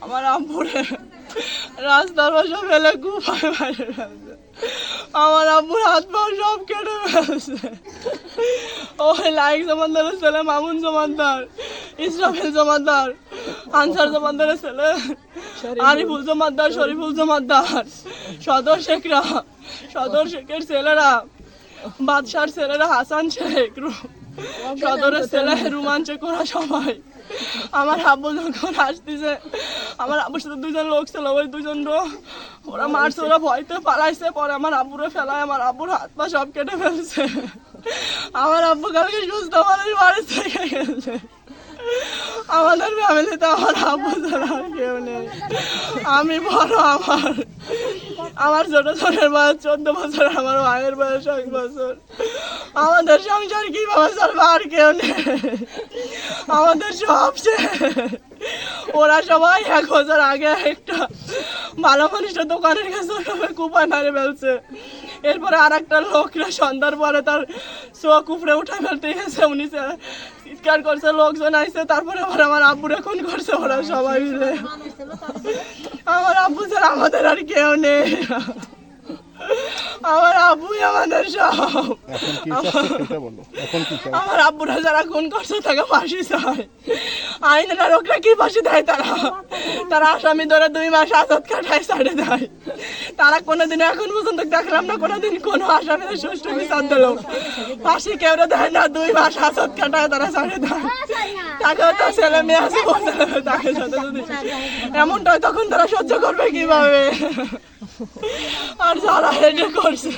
আমার আব্বুরে রাস্তার পাশে ফেলে গুফায় মারে ফেলছে। আমার আব্বুর হাত পা সব কেটে ফেলছে। ওই লাইক জমানদারের ছেলে মামুন জমানদার, ইসরাফিল জমানদার, আনসার জমানদারের ছেলে আরিফুল জমাদ্দার, শরীফুল জমাদ্দার, সদর শেখরা, সদর শেখের ছেলেরা, বাদশার ছেলেরা, হাসান শেখ, সদরের ছেলে রুমান শেখ, ওরা সবাই আমার আব্বু যখন আসতেছে, আমার আব্বুর সাথে দুজন লোক ছিল, ওই দুজন ওরা মারছে, ওরা ভয়তে পালাইছে। পরে আমার আব্বুরে ফেলায় আমার আব্বুর হাত পা সব কেটে ফেলছে। আমার আব্বু কালকে সুস্থ মানুষ বাড়ি থেকে গেছে। আমাদের ফ্যামিলিতে আমার আব্বু ছাড়া আর কেউ নেই। আমি বড়, আমার ছোট ছোটের বয়স 14 বছর, আমার ভাইয়ের বয়স 1 বছর। আমাদের সংসার কিভাবে চলবে আর কেউ নেই, আমাদের সব শেষ। ওরা সবাই 1 বছর আগে একটা ভালো মানুষের দোকানের কাছে কুপায় মারে ফেলছে। এরপরে আর একটা লোকরা সন্ধ্যার পরে তার চোখ উপরে উঠে ফেলতে গেছে, উনি চিৎকার করছে, লোকজন আইছে। তারপরে আবার আমার আব্বুরে খুন করছে ওরা সবাই মিলে। আমার আব্বু ছাড়া আমাদের আর কেউ নেই, আমার আব্বুই আমাদের সব। আমার আব্বুরা যারা খুন করছে তাকে ফাঁসি চায়। আইনের লোকরা কি ফাঁসি দেয়? তারা আসামি ধরে 2 মাস আজাদ কাটায় ছাড়ে দেয়। তারা কোনোদিন এখন পর্যন্ত দেখলাম না কোনোদিন কোনো আসামিদের সুষ্ঠু বিচার দিল। ফাঁসি কেউ দেয় না, 2 মাস আজাদ কাটায় তারা ছাড়ে দেয়। তাকেও তো ছেলে মেয়ে আছে, তাকে সাথে যদি এমনটাই তখন তারা সহ্য করবে কিভাবে? আর যারা হেঁটে করছে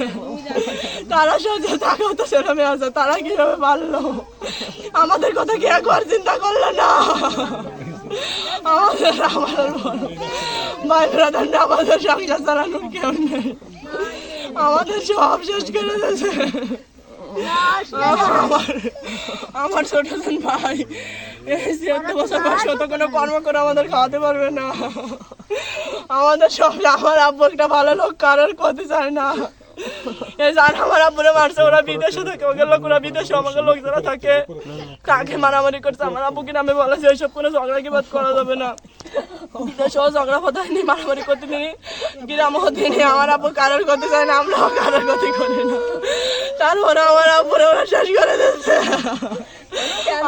তারা সহ্য, তাকেও তো ছেলে মেয়ে আছে, তারা কিভাবে পারলো? আমাদের কথা কি একবার চিন্তা করলো না? আমাদের আমার ভাই ব্রাদার, আমাদের সংসার চালানোর কেউ নেই, আমাদের সব শেষ করে দিয়েছে। আমার ছোট জন ভাই 76 বছর বয়স, তো কোনো কর্ম করে আমাদের খাওয়াতে পারবে না। আমাদের সব, আমার আব্বু একটা ভালো লোক, কারোর ক্ষতি চায় না। এই যার আমার আব্বুরে মারছে ওরা বিদেশে থাকে, ওদের লোক ওরা বিদেশে, আমাদের লোক যারা থাকে তাকে মারামারি করছে। আমার আব্বুকে নামে বলেছে ওইসব কোনো ঝগড়া কি বাদ করা যাবে না, বিদেশেও ঝগড়া ফতায়নি, মারামারি করতে দিনি, গ্রামও দিনি। আমার আব্বু কারোর ক্ষতি চায় না, আমরাও কারোর ক্ষতি করি না। তারপরে আমার আব্বুরে ওরা শেষ করে দিচ্ছে।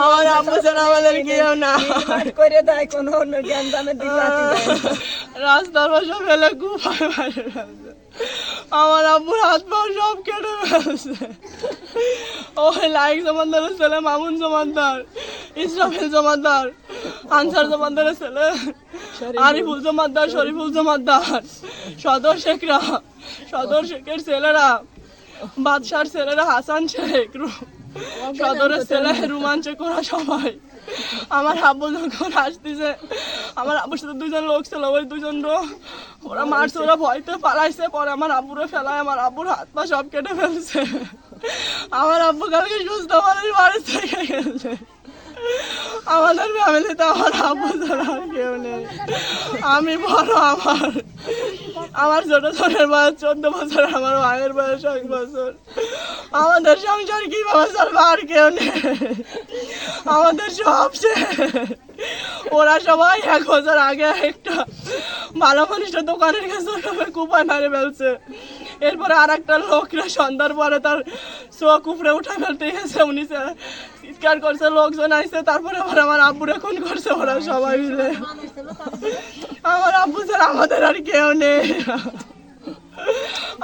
আমার আব্বু ছাড়া আমাদের কেউ না, করে দেয় কোনো জ্ঞান দামে রাস্তার পাশে ফেলে গুফায় মারে ফেলছে। আমার আব্বুর হাত পা সব কেটে ফেলছে। ওই লাইক জমানদারের ছেলে মামুন জমানদার, ইসরাফিল জমাদ্দার, আনসার জমানদারের ছেলে আরিফুল জমাদ্দার, শরীফুল জমাদ্দার, সদর শেখরা, সদর শেখের ছেলেরা, বাদশার ছেলেরা, হাসান শেখ, সদরের ছেলে রুমান শেখ, ওরা সবাই আমার আব্বু যখন আসতেছে, আমার আব্বুর সাথে দুজন লোক ছিল, ওই দুজন ওরা মারছে, ওরা ভয়তে পালাইছে। পরে আমার আব্বুরে ফেলায় আমার আব্বুর হাত পা সব কেটে ফেলছে। আমার আব্বু কালকে সুস্থ মানুষ বাড়ি থেকে গেছে। আমাদের ফ্যামিলিতে আমার আব্বু ছাড়া আর কেউ নেই। আমি বড়, আমার ছোট ছোটের বয়স 14 বছর, আমার ভাইয়ের বয়স 1 বছর। আমাদের সংসার কিভাবে চলবে আর কেউ নেই, আমাদের সব শেষ। ওরা সবাই 1 বছর আগে একটা ভালো মানুষের দোকানের কাছে কুপায় মারে ফেলছে। এরপরে আর একটা লোকরা সন্ধ্যার পরে তার চোখ উপরে উঠে ফেলতে গেছে, উনি চিৎকার করছে, লোকজন আইছে। তারপরে আবার আমার আব্বুরে খুন করছে ওরা সবাই মিলে। আমার আব্বু ছাড়া আমাদের আর কেউ নেই,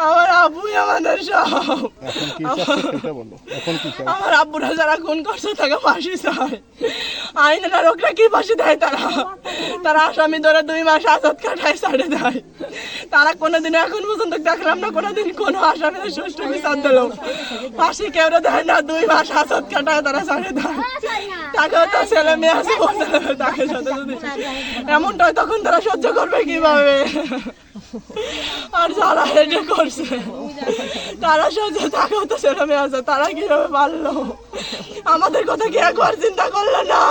আমার আব্বুই আমাদের সব। আমার আব্বুরা যারা খুন করছে তাকে ফাঁসি চায়। আইনের লোকরা কি ফাঁসি দেয়? তারা আসামি ধরে 2 মাস আজাদ কাটায় ছাড়ে দেয়। তারা কোনোদিন এখন পর্যন্ত দেখলাম না কোনোদিন কোনো আসামিদের সুষ্ঠু বিচার দিল। ফাঁসি কেউ দেয় না, 2 মাস আজাদ কাটায় তারা ছাড়ে দেয়। তাকেও তো ছেলে মেয়ে আছে, তাকে সাথে যদি এমনটাই তখন তারা সহ্য করবে কিভাবে? আর যারা হেঁটে করছে তারা সহ্য, তাকেও তো ছেলে মেয়ে আছে, তারা কিভাবে পারলো? আমাদের কথা কি একবার চিন্তা করলো না?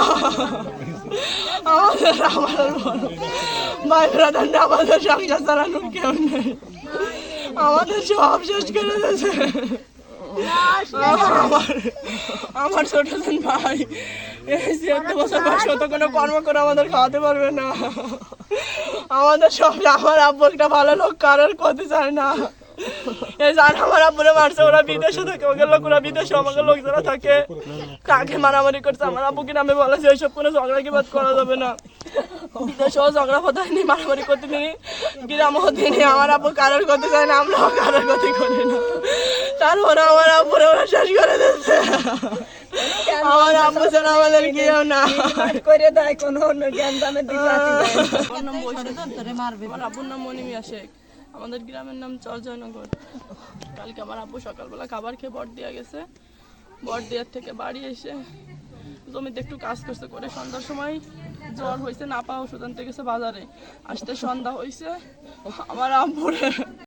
আমাদের আমার ভাই ব্রাদার, আমাদের সংসার চালানোর কেউ নেই, আমাদের সব শেষ করে দিয়েছে। আমার ছোট জন ভাই ৭৬ বছর বয়স, ও তো কোনো কর্ম করে আমাদের খাওয়াতে পারবে না। আমাদের সঙ্গে আমার আব্বু একটা ভালো লোক কারোর করতে চায় না। এই যারা আমার আব্বুরে মারছে ওরা বিদেশে থাকে, ওদের লোক ওরা বিদেশে, আমাকে লোক যারা থাকে কাকে মারামারি করছে আমার আব্বুকে নামে বলেছে এইসব কোনো ঝগড়া কি বাদ করা যাবে না। বিদেশেও ঝগড়া ফতায় নি, মারামারি করতে নি, গ্রামও দিনি। আমার আব্বু কারোর করতে চায় না, আমরাও কারোর ক্ষতি করি না। তারপরে আমার আব্বুরে ওরা শেষ করে দিচ্ছে। আমার আব্বু ছাড়া আমাদের কেউ না করে দেয় কোনো জ্ঞান দামে দিতে আমার আব্বুর নাম মনিমিয়া শেখ, আমাদের গ্রামের নাম চরজয়নগর। কালকে আমার আব্বু সকালবেলা খাবার খেয়ে বড়দিয়া গেছে, বড়দিয়ার থেকে বাড়ি এসে জমিতে একটু কাজ করছে, করে সন্ধ্যার সময় জ্বর হয়েছে, না পাওয়া ওষুধ আনতে গেছে বাজারে, আসতে সন্ধ্যা হয়েছে। আমার আব্বুরে